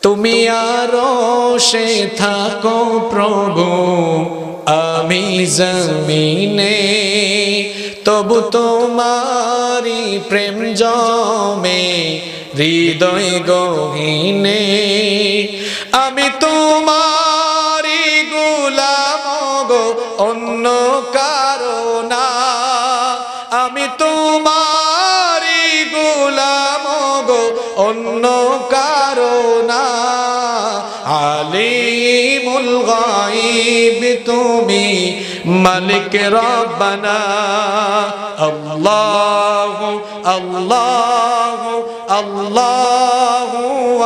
তুমি আরশে থাকো প্রভু, আমি জমিনে, তবু তোমারি প্রেম জমে হৃদয় গহীনে। আমি তোমারি গোলাম গো, অন্য কারো না। আমি তোমারি গোলাম গো, অন্য কারো না। আলিমুল গায়ব তুমি, মালিক রব্বানা। আল্লাহু আল্লাহু আল্লাহু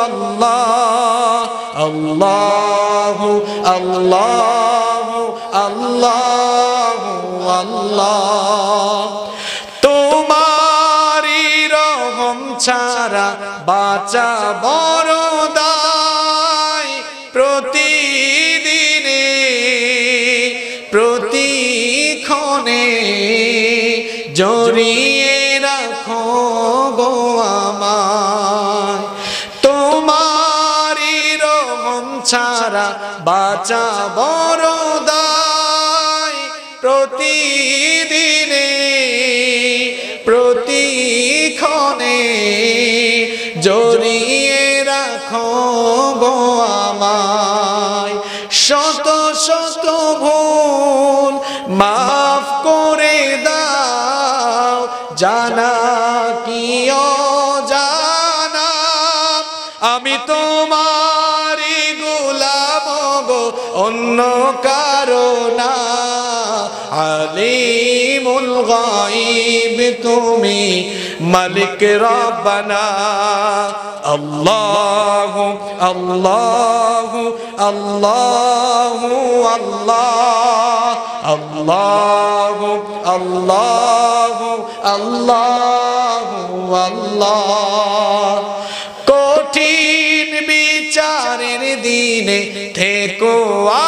আল্লাহু আল্লাহু আল্লাহু আল্লাহ। তোমারি রহম ছাড়া বাঁচা বড় দায়। প্রতিদিনে প্রতিক্ষণে জড়িয়ে রাখো গো আমায়। তোমারি রহম ছাড়া বাঁচা বড় দায়। প্রতিদিনে প্রতিক্ষণে জড়িয়ে রাখো গো আমায়। শত শত ভুল মাফ করে দাও, জানা কি অজানা। আমি তোমারি গোলাম গো, অন্য কারো না। আলিমুল গায়ব তুমি, মালিক রব্বানা। আল্লাহু আল্লাহু আল্লাহু আল্লাহু আল্লাহু আল্লাহু আল্লাহ। কঠিন বিচারের দিনে থেকো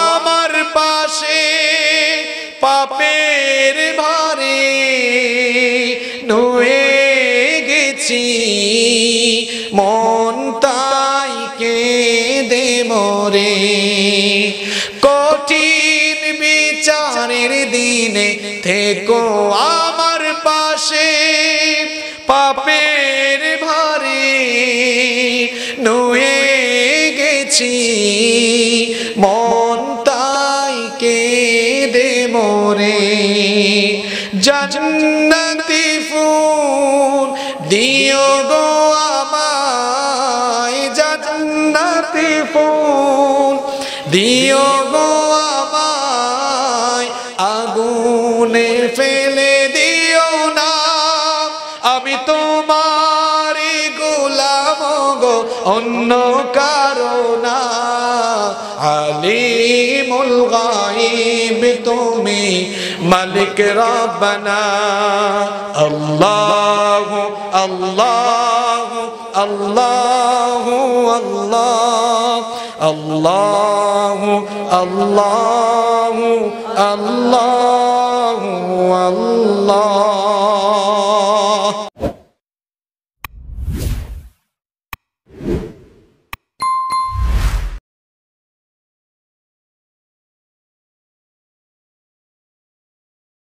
আমার পাশে। পাপের ভারে নুয়ে গেছি, মন তাই কেঁদে মরে। কঠিন বিচারের দিনে থেকো আমার পাশে। পাপের ভারে নুয়ে গেছি, মন তাই কেঁদে মরে। জান্নাতি ফুল দিও গো আমায়, জান্নাতি ফুল দিও গো আমায়। আগুনে ফেলে দিও না, আমি তোমারি গোলাম গো, অন্য কারো না। আলিমুল গায়ব তুমি, মালিক রব্বানা। আল্লাহু আল্লাহু আল্লাহু আল্লাহু আল্লাহু আল্লাহু আল্লাহ।